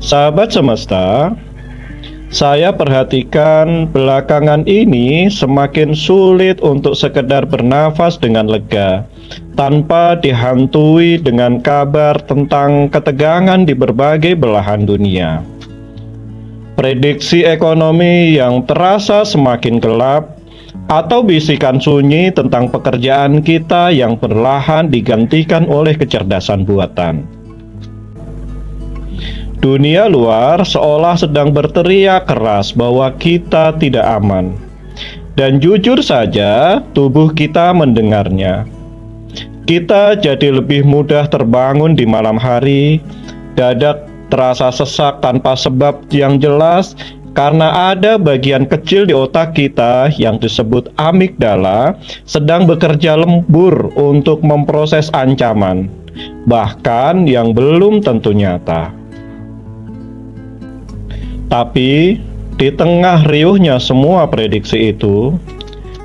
Sahabat semesta, saya perhatikan belakangan ini semakin sulit untuk sekedar bernafas dengan lega, tanpa dihantui dengan kabar tentang ketegangan di berbagai belahan dunia. Prediksi ekonomi yang terasa semakin gelap, atau bisikan sunyi tentang pekerjaan kita yang perlahan digantikan oleh kecerdasan buatan. Dunia luar seolah sedang berteriak keras bahwa kita tidak aman. Dan jujur saja, tubuh kita mendengarnya. Kita jadi lebih mudah terbangun di malam hari, dada terasa sesak tanpa sebab yang jelas, karena ada bagian kecil di otak kita yang disebut amigdala sedang bekerja lembur untuk memproses ancaman, bahkan yang belum tentu nyata. Tapi di tengah riuhnya semua prediksi itu,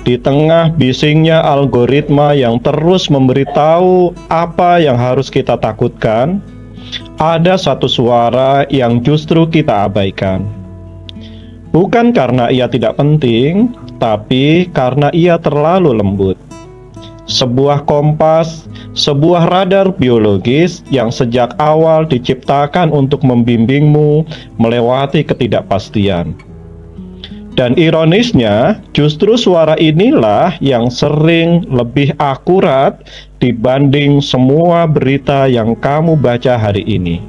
di tengah bisingnya algoritma yang terus memberitahu apa yang harus kita takutkan, ada satu suara yang justru kita abaikan. Bukan karena ia tidak penting, tapi karena ia terlalu lembut. Sebuah kompas, sebuah radar biologis yang sejak awal diciptakan untuk membimbingmu melewati ketidakpastian. Dan ironisnya, justru suara inilah yang sering lebih akurat dibanding semua berita yang kamu baca hari ini.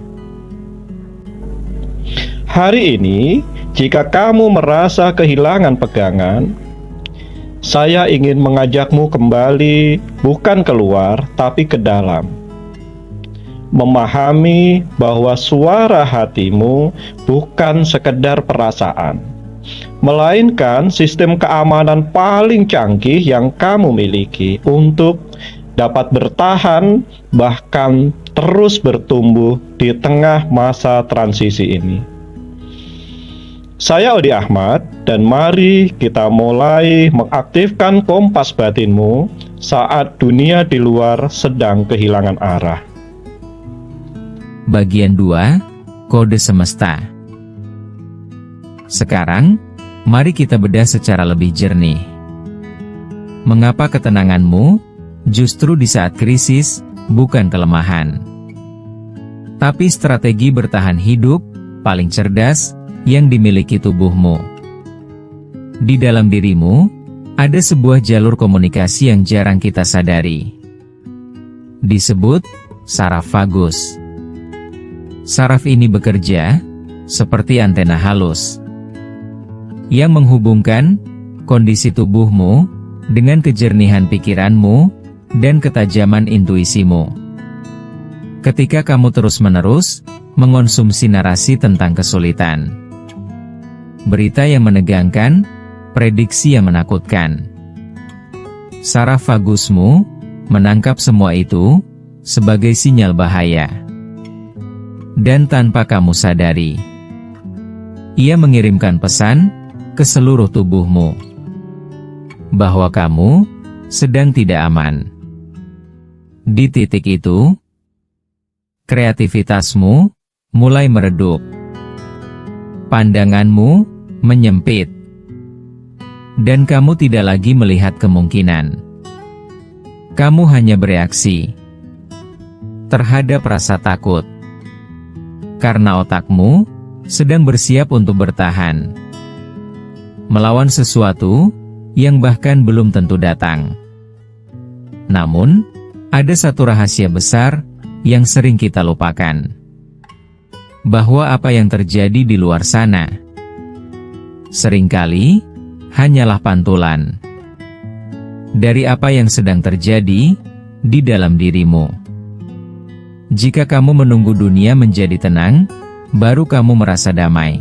Hari ini, jika kamu merasa kehilangan pegangan, saya ingin mengajakmu kembali, bukan keluar, tapi ke dalam. Memahami bahwa suara hatimu bukan sekedar perasaan, melainkan sistem keamanan paling canggih yang kamu miliki untuk dapat bertahan, bahkan terus bertumbuh di tengah masa transisi ini. Saya Odi Ahmad, dan mari kita mulai mengaktifkan kompas batinmu saat dunia di luar sedang kehilangan arah. Bagian 2, Kode Semesta. Sekarang, mari kita bedah secara lebih jernih. Mengapa ketenanganmu justru di saat krisis bukan kelemahan, tapi strategi bertahan hidup paling cerdas yang dimiliki tubuhmu. Di dalam dirimu, ada sebuah jalur komunikasi yang jarang kita sadari. Disebut saraf vagus. Saraf ini bekerja seperti antena halus yang menghubungkan kondisi tubuhmu dengan kejernihan pikiranmu dan ketajaman intuisimu. Ketika kamu terus-menerus mengonsumsi narasi tentang kesulitan, berita yang menegangkan, prediksi yang menakutkan, saraf vagusmu menangkap semua itu sebagai sinyal bahaya. Dan tanpa kamu sadari, ia mengirimkan pesan ke seluruh tubuhmu bahwa kamu sedang tidak aman. Di titik itu, kreativitasmu mulai meredup, pandanganmu menyempit, dan kamu tidak lagi melihat kemungkinan. Kamu hanya bereaksi terhadap rasa takut, karena otakmu sedang bersiap untuk bertahan melawan sesuatu yang bahkan belum tentu datang. Namun, ada satu rahasia besar yang sering kita lupakan, bahwa apa yang terjadi di luar sana seringkali hanyalah pantulan dari apa yang sedang terjadi di dalam dirimu. Jika kamu menunggu dunia menjadi tenang, baru kamu merasa damai,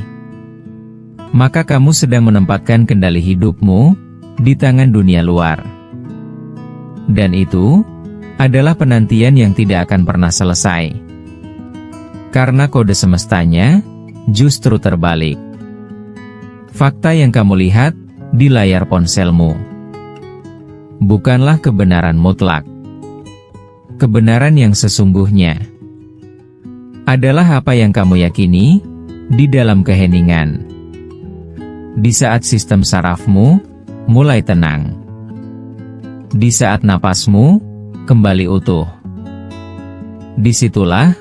maka kamu sedang menempatkan kendali hidupmu di tangan dunia luar. Dan itu adalah penantian yang tidak akan pernah selesai, karena kode semestanya justru terbalik. Fakta yang kamu lihat di layar ponselmu bukanlah kebenaran mutlak. Kebenaran yang sesungguhnya adalah apa yang kamu yakini di dalam keheningan. Di saat sistem sarafmu mulai tenang. Di saat napasmu kembali utuh. Disitulah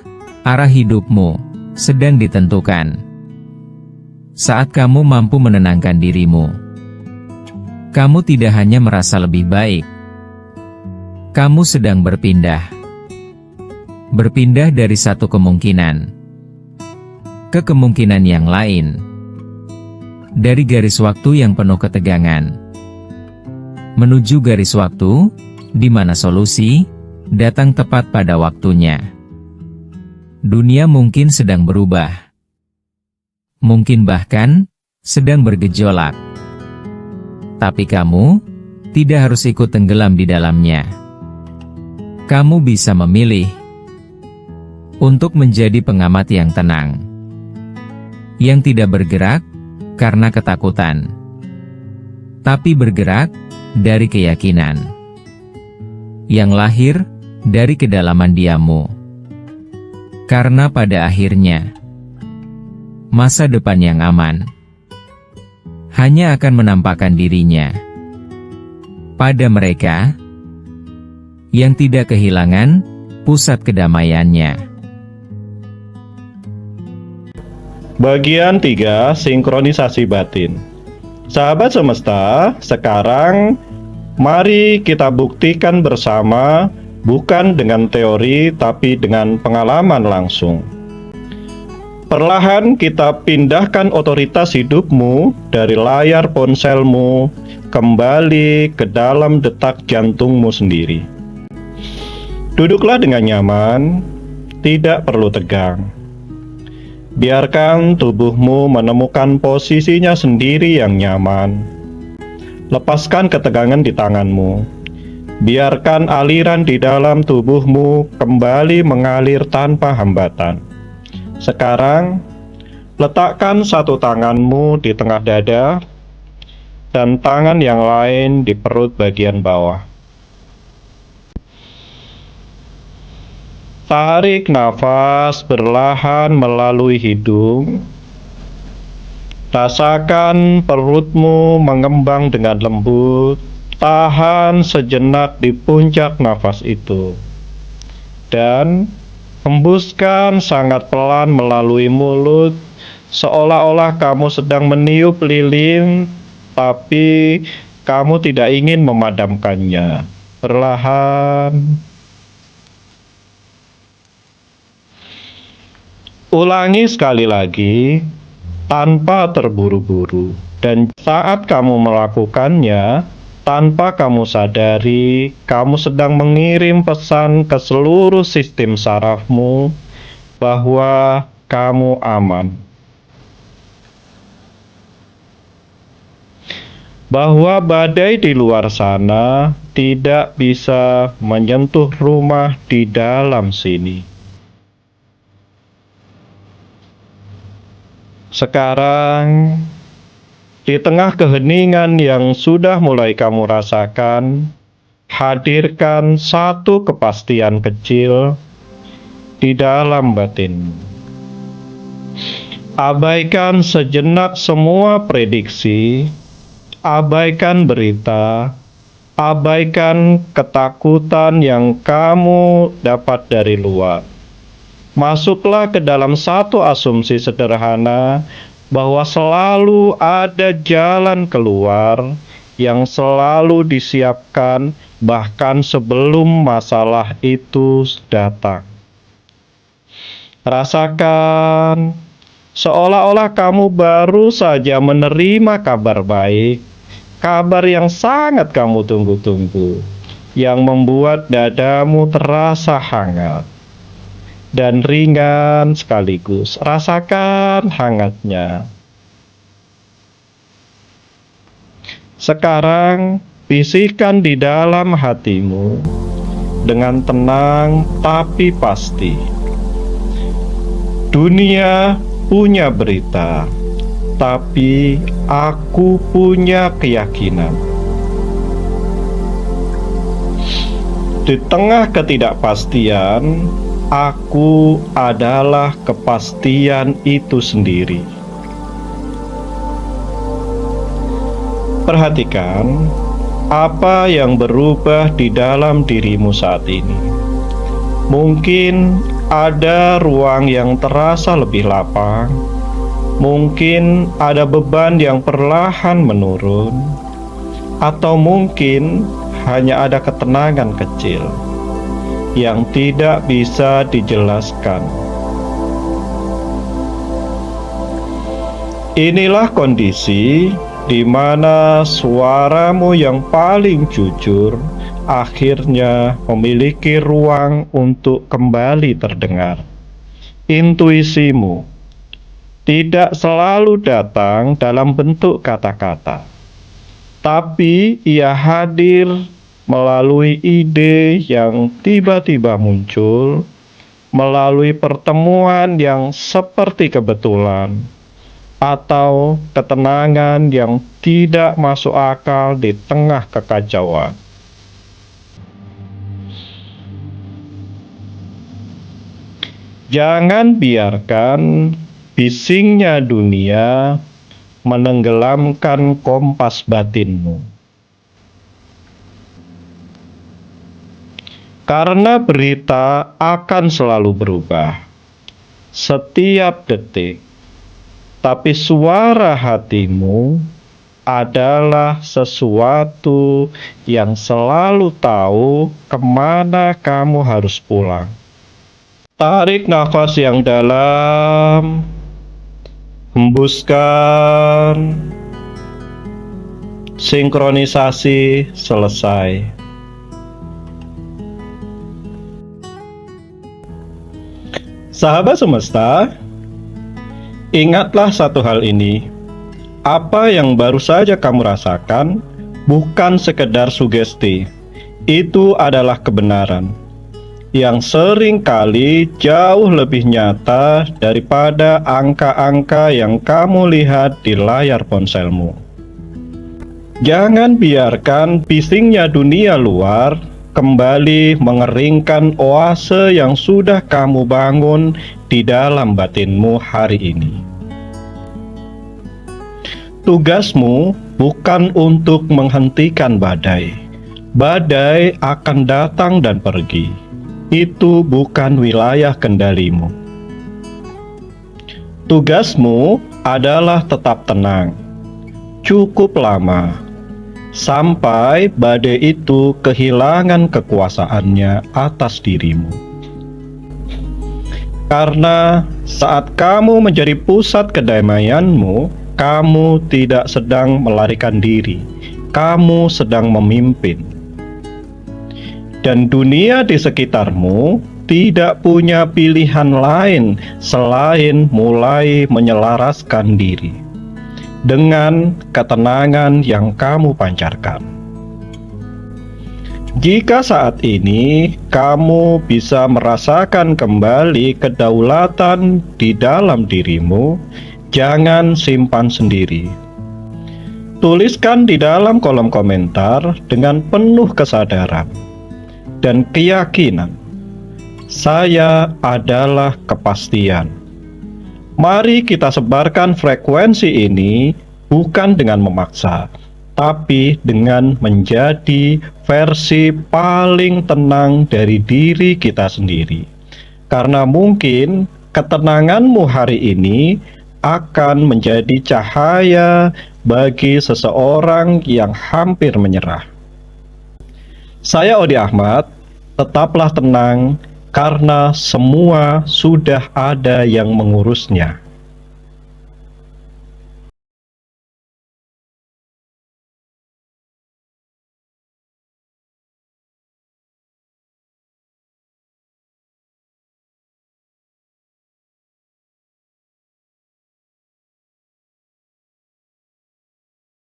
arah hidupmu sedang ditentukan. Saat kamu mampu menenangkan dirimu, kamu tidak hanya merasa lebih baik. Kamu sedang berpindah. Berpindah dari satu kemungkinan ke kemungkinan yang lain. Dari garis waktu yang penuh ketegangan menuju garis waktu di mana solusi datang tepat pada waktunya. Dunia mungkin sedang berubah. Mungkin bahkan sedang bergejolak. Tapi kamu tidak harus ikut tenggelam di dalamnya. Kamu bisa memilih untuk menjadi pengamat yang tenang, yang tidak bergerak karena ketakutan, tapi bergerak dari keyakinan, yang lahir dari kedalaman diammu. Karena pada akhirnya, masa depan yang aman hanya akan menampakkan dirinya pada mereka yang tidak kehilangan pusat kedamaiannya. Bagian 3, sinkronisasi batin. Sahabat semesta, sekarang mari kita buktikan bersama, bukan dengan teori tapi dengan pengalaman langsung. Perlahan kita pindahkan otoritas hidupmu dari layar ponselmu kembali ke dalam detak jantungmu sendiri. Duduklah dengan nyaman, tidak perlu tegang. Biarkan tubuhmu menemukan posisinya sendiri yang nyaman. Lepaskan ketegangan di tanganmu. Biarkan aliran di dalam tubuhmu kembali mengalir tanpa hambatan. Sekarang, letakkan satu tanganmu di tengah dada dan tangan yang lain di perut bagian bawah. Tarik nafas perlahan melalui hidung. Rasakan perutmu mengembang dengan lembut. Tahan sejenak di puncak nafas itu. Dan hembuskan sangat pelan melalui mulut, seolah-olah kamu sedang meniup lilin, tapi kamu tidak ingin memadamkannya. Perlahan. Ulangi sekali lagi, tanpa terburu-buru. Dan saat kamu melakukannya, tanpa kamu sadari, kamu sedang mengirim pesan ke seluruh sistem sarafmu bahwa kamu aman. Bahwa badai di luar sana tidak bisa menyentuh rumah di dalam sini. Sekarang, di tengah keheningan yang sudah mulai kamu rasakan, hadirkan satu kepastian kecil di dalam batin. Abaikan sejenak semua prediksi, abaikan berita, abaikan ketakutan yang kamu dapat dari luar. Masuklah ke dalam satu asumsi sederhana bahwa selalu ada jalan keluar yang selalu disiapkan bahkan sebelum masalah itu datang. Rasakan seolah-olah kamu baru saja menerima kabar baik, kabar yang sangat kamu tunggu-tunggu, yang membuat dadamu terasa hangat dan ringan sekaligus. Rasakan hangatnya. Sekarang, bisikan di dalam hatimu dengan tenang tapi pasti. Dunia punya berita, tapi aku punya keyakinan. Di tengah ketidakpastian, Aku adalah kepastian itu sendiri. Perhatikan apa yang berubah di dalam dirimu saat ini. Mungkin ada ruang yang terasa lebih lapang. Mungkin ada beban yang perlahan menurun. Atau mungkin hanya ada ketenangan kecil yang tidak bisa dijelaskan. Inilah kondisi di mana suaramu yang paling jujur akhirnya memiliki ruang untuk kembali terdengar. Intuisimu tidak selalu datang dalam bentuk kata-kata, tapi ia hadir melalui ide yang tiba-tiba muncul, melalui pertemuan yang seperti kebetulan, atau ketenangan yang tidak masuk akal di tengah kekacauan. Jangan biarkan bisingnya dunia menenggelamkan kompas batinmu. Karena berita akan selalu berubah setiap detik. Tapi suara hatimu adalah sesuatu yang selalu tahu kemana kamu harus pulang. Tarik nafas yang dalam, hembuskan, sinkronisasi selesai. Sahabat semesta, ingatlah satu hal ini. Apa yang baru saja kamu rasakan bukan sekedar sugesti. Itu adalah kebenaran yang sering kali jauh lebih nyata daripada angka-angka yang kamu lihat di layar ponselmu. Jangan biarkan bisingnya dunia luar kembali mengeringkan oase yang sudah kamu bangun di dalam batinmu hari ini. Tugasmu bukan untuk menghentikan badai. Badai akan datang dan pergi. Itu bukan wilayah kendalimu. Tugasmu adalah tetap tenang. Cukup lama sampai badai itu kehilangan kekuasaannya atas dirimu. Karena saat kamu menjadi pusat kedamaianmu, kamu tidak sedang melarikan diri, kamu sedang memimpin. Dan dunia di sekitarmu tidak punya pilihan lain selain mulai menyelaraskan diri dengan ketenangan yang kamu pancarkan. Jika saat ini kamu bisa merasakan kembali kedaulatan di dalam dirimu, jangan simpan sendiri. Tuliskan di dalam kolom komentar dengan penuh kesadaran dan keyakinan, saya adalah kepastian. Mari kita sebarkan frekuensi ini bukan dengan memaksa, tapi dengan menjadi versi paling tenang dari diri kita sendiri. Karena mungkin ketenanganmu hari ini akan menjadi cahaya bagi seseorang yang hampir menyerah. Saya Odi Ahmad, tetaplah tenang karena semua sudah ada yang mengurusnya.